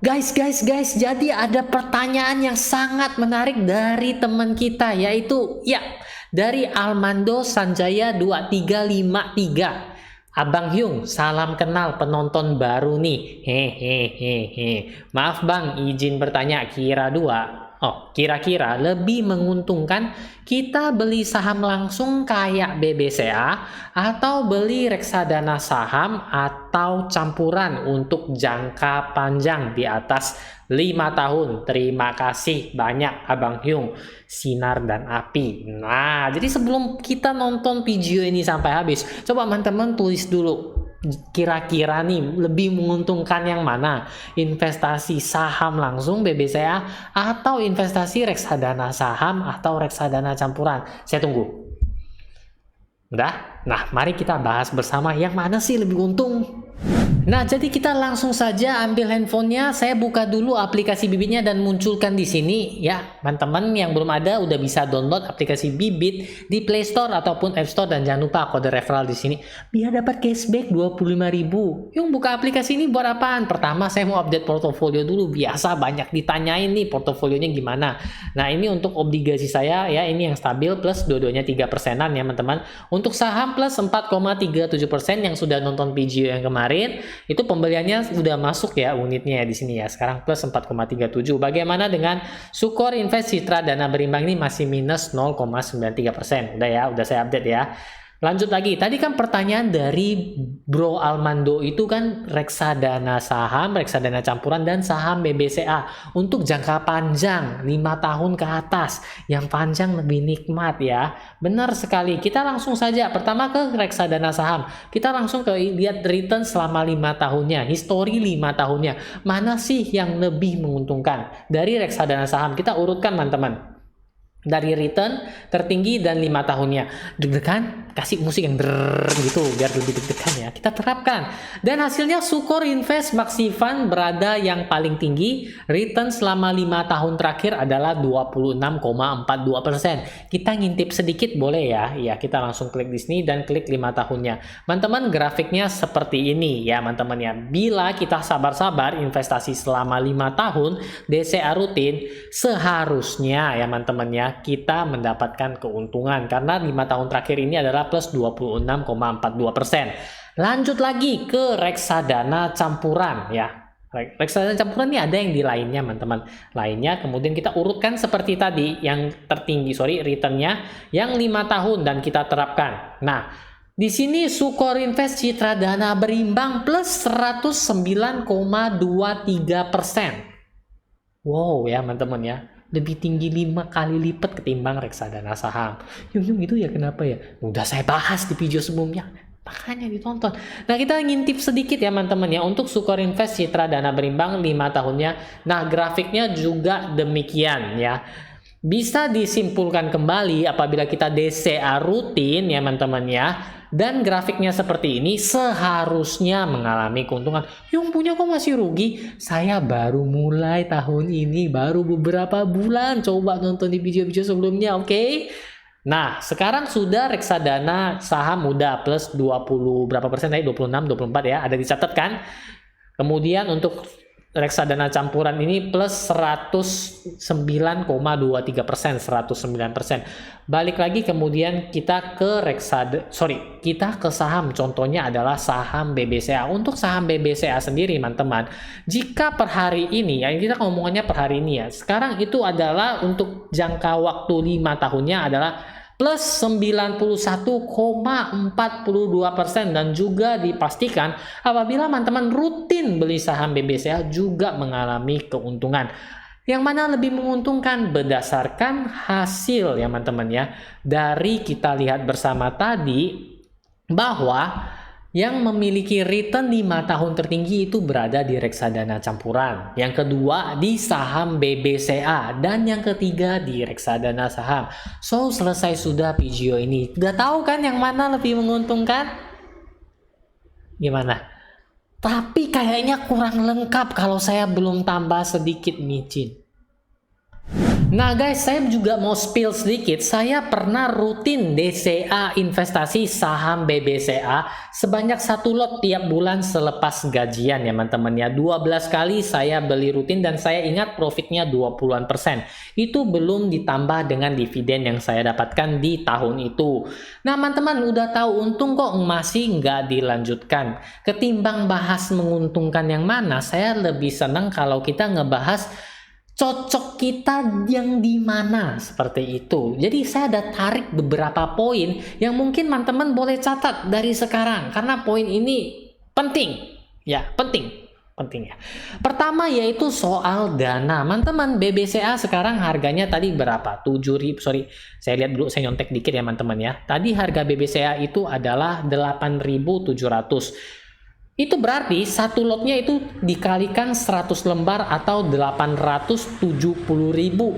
Guys, jadi ada pertanyaan yang sangat menarik dari teman kita, yaitu dari Almando Sanjaya 2353. Abang Hyung, salam kenal penonton baru nih. Hehehehe. Maaf Bang, izin bertanya, kira-kira lebih menguntungkan kita beli saham langsung kayak BBCA atau beli reksadana saham atau campuran untuk jangka panjang di atas 5 tahun. Terima kasih banyak Abang Hyung, sinar dan api. Nah, jadi sebelum kita nonton video ini sampai habis, coba teman-teman tulis dulu. Kira-kira nih lebih menguntungkan yang mana? Investasi saham langsung BBCA atau investasi reksadana saham atau reksadana campuran? Saya tunggu. Udah? Nah, mari kita bahas bersama yang mana sih lebih untung. Nah, jadi kita langsung saja ambil handphonenya. Saya buka dulu aplikasi Bibitnya dan munculkan di sini ya. Teman-teman yang belum ada udah bisa download aplikasi Bibit di Play Store ataupun App Store, dan jangan lupa kode referral di sini biar dapat cashback 25.000. Yung buka aplikasi ini buat apaan? Pertama, saya mau update portofolio dulu. Biasa banyak ditanyain nih portofolionya gimana. Nah, ini untuk obligasi saya ya, ini yang stabil plus dua-duanya 3%-an ya, teman-teman. Untuk saham plus 4,37% yang sudah nonton video yang kemarin. Itu pembeliannya sudah masuk ya unitnya di sini ya. Sekarang plus 4,37. Bagaimana dengan Sukor Invest Citra Dana Berimbang ini masih minus 0,93%. Udah ya, udah saya update ya. Lanjut lagi, tadi kan pertanyaan dari Bro Almando itu kan reksadana saham, reksadana campuran, dan saham BBCA untuk jangka panjang 5 tahun ke atas. Yang panjang lebih nikmat ya. Benar sekali, kita langsung saja pertama ke reksadana saham. Kita langsung ke lihat return selama 5 tahunnya, history 5 tahunnya. Mana sih yang lebih menguntungkan? Dari reksadana saham, kita urutkan teman-teman. Dari return tertinggi dan 5 tahunnya. Deg-degan, kasih musik yang gitu biar lebih deg-degan ya. Kita terapkan. Dan hasilnya Sukor Invest Maxi Fund berada yang paling tinggi. Return selama 5 tahun terakhir adalah 26,42%. Kita ngintip sedikit boleh ya. Ya, kita langsung klik di sini dan klik 5 tahunnya. Teman-teman, grafiknya seperti ini ya, teman-teman ya. Bila kita sabar-sabar investasi selama 5 tahun DCA rutin, seharusnya ya teman-teman ya, kita mendapatkan keuntungan karena 5 tahun terakhir ini adalah plus 26,42%. Lanjut lagi ke reksadana campuran ya. Reksadana campuran ini ada yang di lainnya teman-teman. Lainnya kemudian kita urutkan seperti tadi, yang tertinggi returnnya yang 5 tahun dan kita terapkan. Nah, di sini Sukor Invest Citra Dana Berimbang plus 109,23%. Wow ya teman-teman ya, lebih tinggi 5 kali lipat ketimbang reksadana saham. Yung itu ya kenapa ya? Udah saya bahas di video sebelumnya, makanya ditonton. Nah, kita ngintip sedikit ya teman-teman ya untuk Sukor Invest Citra Dana Berimbang 5 tahunnya. Nah, grafiknya juga demikian ya. Bisa disimpulkan kembali apabila kita DCA rutin ya teman-teman ya, dan grafiknya seperti ini, seharusnya mengalami keuntungan. Yang punya kok masih rugi? Saya baru mulai tahun ini, baru beberapa bulan coba nonton di video-video sebelumnya, oke? Nah, sekarang sudah reksadana saham udah plus 20 berapa persen tadi, 26, 24 ya, ada dicatat kan? Kemudian untuk reksadana campuran ini plus 109,23%, 109%. Balik lagi kemudian kita ke kita ke saham. Contohnya adalah saham BBCA. Untuk saham BBCA sendiri teman-teman, jika per hari ini ya, kita ngomongnya per hari ini ya. Sekarang itu adalah untuk jangka waktu 5 tahunnya adalah plus 91,42%, dan juga dipastikan apabila teman-teman rutin beli saham BBCA juga mengalami keuntungan. Yang mana lebih menguntungkan berdasarkan hasil ya teman-teman ya. Dari kita lihat bersama tadi bahwa yang memiliki return 5 tahun tertinggi itu berada di reksadana campuran. Yang kedua di saham BBCA. Dan yang ketiga di reksadana saham. So, selesai sudah video ini. Udah tahu kan yang mana lebih menguntungkan? Gimana? Tapi kayaknya kurang lengkap kalau saya belum tambah sedikit micin. Nah guys, saya juga mau spill sedikit. Saya pernah rutin DCA investasi saham BBCA sebanyak 1 lot tiap bulan selepas gajian ya teman-teman ya. 12 kali saya beli rutin dan saya ingat profitnya 20-an%. Itu belum ditambah dengan dividen yang saya dapatkan di tahun itu. Nah teman-teman udah tahu untung kok masih nggak dilanjutkan. Ketimbang bahas menguntungkan yang mana, saya lebih senang kalau kita ngebahas cocok kita yang di mana seperti itu. Jadi saya ada tarik beberapa poin yang mungkin teman-teman boleh catat dari sekarang karena poin ini penting. Ya, penting ya. Pertama yaitu soal dana. Teman-teman, BBCA sekarang harganya tadi berapa? 7.000, sorry. Saya lihat dulu, saya nyontek dikit ya teman-teman ya. Tadi harga BBCA itu adalah 8.700. Itu berarti satu lotnya itu dikalikan 100 lembar atau 870.000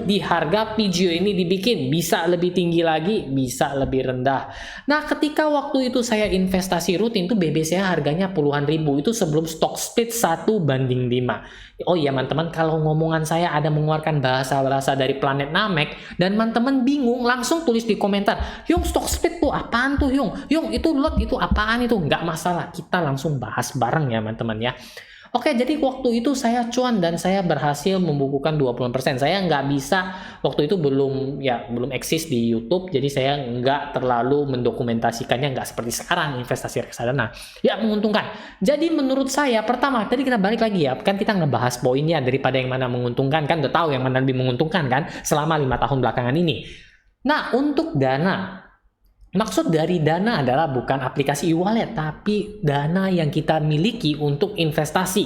di harga video ini dibikin. Bisa lebih tinggi lagi, bisa lebih rendah. Nah ketika waktu itu saya investasi rutin itu BBCA harganya puluhan ribu. Itu sebelum stock split 1:5. Oh iya teman-teman, kalau ngomongan saya ada mengeluarkan bahasa-bahasa dari planet Namek dan teman-teman bingung, langsung tulis di komentar, Yung stock split tuh apaan tuh Yung? Yung itu lot itu apaan itu? Nggak masalah, kita langsung bahas bareng ya teman-teman ya. Oke, jadi waktu itu saya cuan dan saya berhasil membukukan 20%. Saya nggak bisa, waktu itu belum eksis di YouTube, jadi saya nggak terlalu mendokumentasikannya, nggak seperti sekarang investasi reksadana. Ya, menguntungkan. Jadi menurut saya, pertama, tadi kita balik lagi ya, kan kita ngebahas poinnya daripada yang mana menguntungkan, kan udah tahu yang mana lebih menguntungkan kan, selama 5 tahun belakangan ini. Nah, untuk dana, maksud dari dana adalah bukan aplikasi e-wallet, tapi dana yang kita miliki untuk investasi.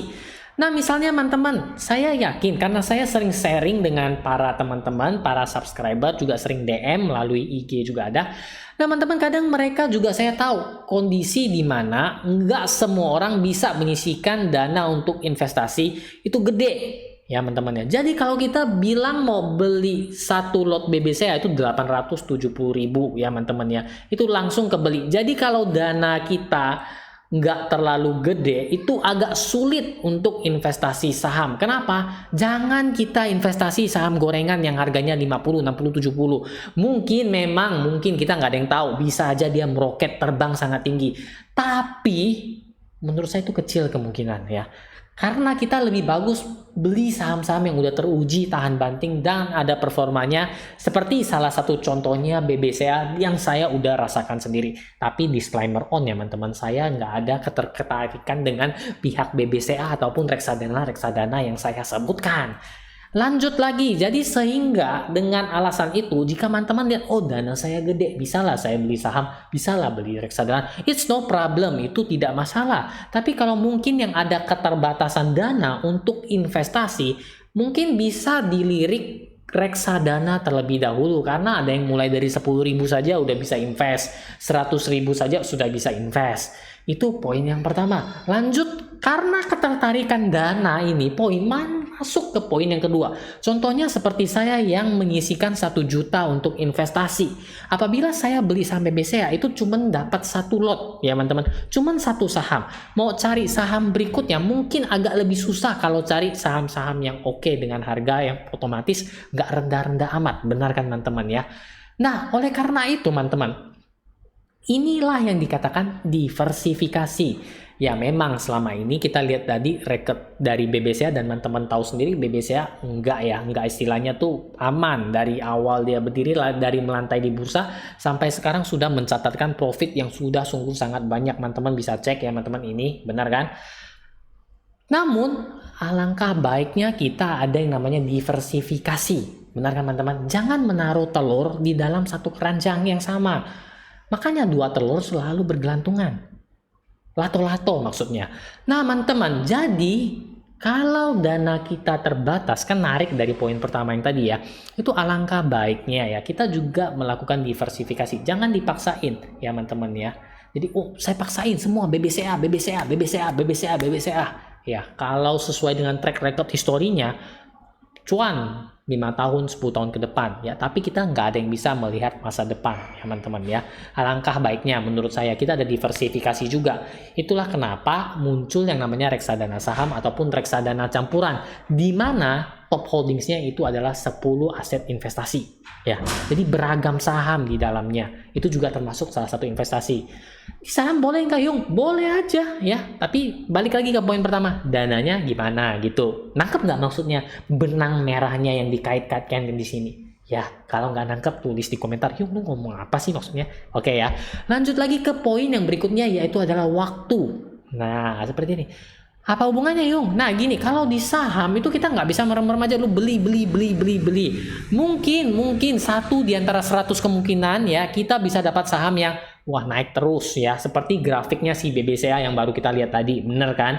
Nah misalnya teman-teman, saya yakin karena saya sering sharing dengan para teman-teman, para subscriber, juga sering DM melalui IG juga ada. Nah teman-teman, kadang mereka juga saya tahu kondisi di mana nggak semua orang bisa menyisihkan dana untuk investasi itu gede. Ya teman-teman ya. Jadi kalau kita bilang mau beli satu lot BBCA itu 870.000 ya teman-teman ya. Itu langsung kebeli. Jadi kalau dana kita nggak terlalu gede, itu agak sulit untuk investasi saham. Kenapa? Jangan kita investasi saham gorengan yang harganya 50, 60, 70. Mungkin kita nggak ada yang tahu. Bisa aja dia meroket terbang sangat tinggi. Tapi menurut saya itu kecil kemungkinan ya. Karena kita lebih bagus beli saham-saham yang udah teruji tahan banting dan ada performanya, seperti salah satu contohnya BBCA yang saya udah rasakan sendiri. Tapi disclaimer on ya teman-teman, saya nggak ada ketertarikan dengan pihak BBCA ataupun reksadana yang saya sebutkan. Lanjut lagi, jadi sehingga dengan alasan itu, jika teman-teman lihat, oh dana saya gede, bisalah saya beli saham, bisalah beli reksadana, it's no problem, itu tidak masalah. Tapi kalau mungkin yang ada keterbatasan dana untuk investasi, mungkin bisa dilirik reksadana terlebih dahulu, karena ada yang mulai dari 10.000 saja udah bisa invest, 100.000 saja sudah bisa invest. Itu poin yang pertama. Lanjut, karena ketertarikan dana ini, masuk ke poin yang kedua. Contohnya seperti saya yang menyisikan 1 juta untuk investasi. Apabila saya beli saham BBCA itu cuma dapat 1 lot ya teman-teman. Cuma 1 saham. Mau cari saham berikutnya mungkin agak lebih susah kalau cari saham-saham yang oke dengan harga yang otomatis nggak rendah-rendah amat. Benar kan teman-teman ya? Nah, oleh karena itu teman-teman, inilah yang dikatakan diversifikasi. Ya memang selama ini kita lihat tadi record dari BBCA dan teman-teman tahu sendiri BBCA enggak istilahnya tuh aman. Dari awal dia berdiri dari melantai di bursa sampai sekarang sudah mencatatkan profit yang sudah sungguh sangat banyak. Teman-teman bisa cek ya teman-teman, ini benar kan? Namun alangkah baiknya kita ada yang namanya diversifikasi. Benar kan teman-teman? Jangan menaruh telur di dalam satu keranjang yang sama. Makanya 2 telur selalu bergelantungan. Lato-lato maksudnya. Nah teman-teman, jadi kalau dana kita terbatas, kan narik dari poin pertama yang tadi ya, itu alangkah baiknya ya kita juga melakukan diversifikasi. Jangan dipaksain ya teman-teman ya. Jadi saya paksain semua BBCA. Ya kalau sesuai dengan track record historinya, cuan 5 tahun, 10 tahun ke depan ya, tapi kita nggak ada yang bisa melihat masa depan ya teman-teman ya. Alangkah baiknya menurut saya kita ada diversifikasi juga. Itulah kenapa muncul yang namanya reksadana saham ataupun reksadana campuran, di mana top holdingsnya itu adalah 10 aset investasi ya. Jadi beragam saham di dalamnya. Itu juga termasuk salah satu investasi. Saham boleh nggak Yung? Boleh aja ya. Tapi balik lagi ke poin pertama, dananya gimana gitu. Nangkep nggak maksudnya benang merahnya yang dikait-kaitkan di sini? Ya, kalau nggak nangkep tulis di komentar, Yung lu ngomong apa sih maksudnya? Oke ya, lanjut lagi ke poin yang berikutnya yaitu adalah waktu. Nah, seperti ini. Apa hubungannya Yung? Nah gini, kalau di saham itu kita nggak bisa merem-merem aja lu beli. Mungkin satu di antara 100 kemungkinan ya kita bisa dapat saham yang wah naik terus ya. Seperti grafiknya si BBCA yang baru kita lihat tadi, bener kan?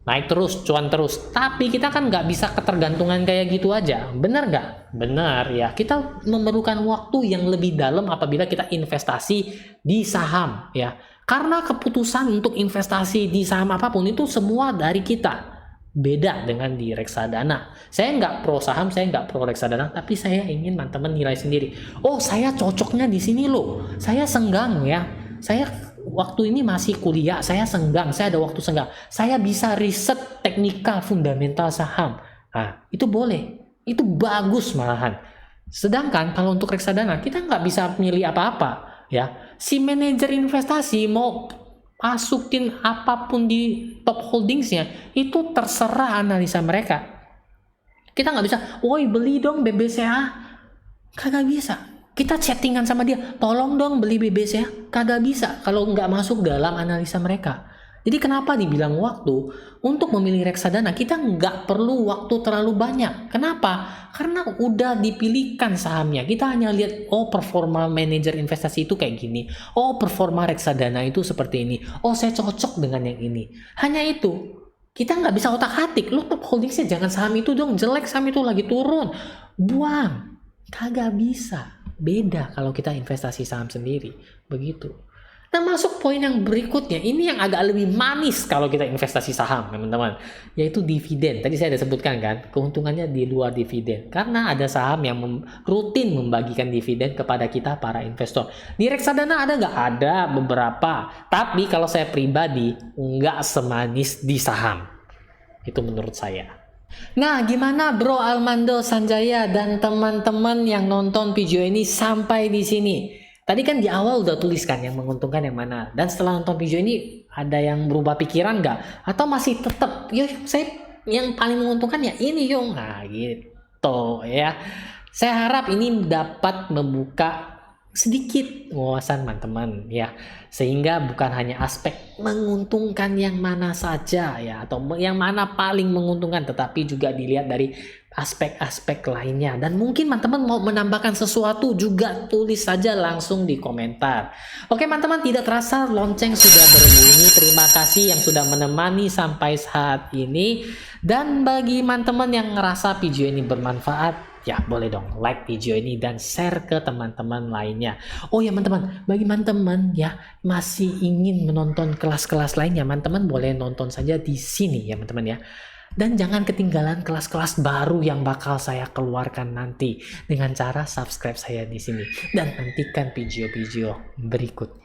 Naik terus, cuan terus. Tapi kita kan nggak bisa ketergantungan kayak gitu aja. Bener nggak? Bener ya. Kita memerlukan waktu yang lebih dalam apabila kita investasi di saham ya. Karena keputusan untuk investasi di saham apapun itu semua dari kita. Beda dengan di reksadana. Saya nggak pro saham, saya nggak pro reksadana, tapi saya ingin teman-teman nilai sendiri. Oh, saya cocoknya di sini loh. Saya senggang ya. Saya waktu ini masih kuliah, saya senggang, saya ada waktu senggang. Saya bisa riset teknikal fundamental saham. Nah, itu boleh. Itu bagus malahan. Sedangkan kalau untuk reksadana, kita nggak bisa milih apa-apa. Ya, si manajer investasi mau masukin apapun di top holdingsnya itu terserah analisa mereka. Kita nggak bisa, woi beli dong BBCA, kagak bisa. Kita chattingan sama dia, tolong dong beli BBCA, kagak bisa kalau nggak masuk dalam analisa mereka. Jadi kenapa dibilang waktu? Untuk memilih reksadana kita nggak perlu waktu terlalu banyak. Kenapa? Karena udah dipilihkan sahamnya. Kita hanya lihat, oh performa manajer investasi itu kayak gini. Oh performa reksadana itu seperti ini. Oh saya cocok dengan yang ini. Hanya itu. Kita nggak bisa otak-atik. Lo top holdingsnya jangan saham itu dong. Jelek saham itu lagi turun. Buang. Kagak bisa. Beda kalau kita investasi saham sendiri. Begitu. Nah masuk poin yang berikutnya, ini yang agak lebih manis kalau kita investasi saham teman-teman, yaitu dividen. Tadi saya sudah sebutkan kan, keuntungannya di luar dividen. Karena ada saham yang rutin membagikan dividen kepada kita para investor. Di reksadana ada nggak? Ada beberapa, tapi kalau saya pribadi nggak semanis di saham. Itu menurut saya. Nah gimana Bro Armando Sanjaya dan teman-teman yang nonton video ini sampai di sini? Tadi kan di awal udah tuliskan yang menguntungkan yang mana. Dan setelah nonton video ini ada yang berubah pikiran nggak? Atau masih tetap, ya saya yang paling menguntungkan ya ini Yung. Nah gitu ya. Saya harap ini dapat membuka sedikit wawasan teman-teman ya. Sehingga bukan hanya aspek menguntungkan yang mana saja ya. Atau yang mana paling menguntungkan. Tetapi juga dilihat dari aspek-aspek lainnya. Dan mungkin teman-teman mau menambahkan sesuatu juga tulis saja langsung di komentar. Oke teman-teman, tidak terasa lonceng sudah berbunyi. Terima kasih yang sudah menemani sampai saat ini. Dan bagi teman-teman yang ngerasa video ini bermanfaat, ya boleh dong like video ini dan share ke teman-teman lainnya. Oh ya teman-teman, bagi teman-teman ya masih ingin menonton kelas-kelas lainnya, teman-teman boleh nonton saja di sini ya teman-teman ya. Dan jangan ketinggalan kelas-kelas baru yang bakal saya keluarkan nanti dengan cara subscribe saya di sini dan nantikan video-video berikutnya.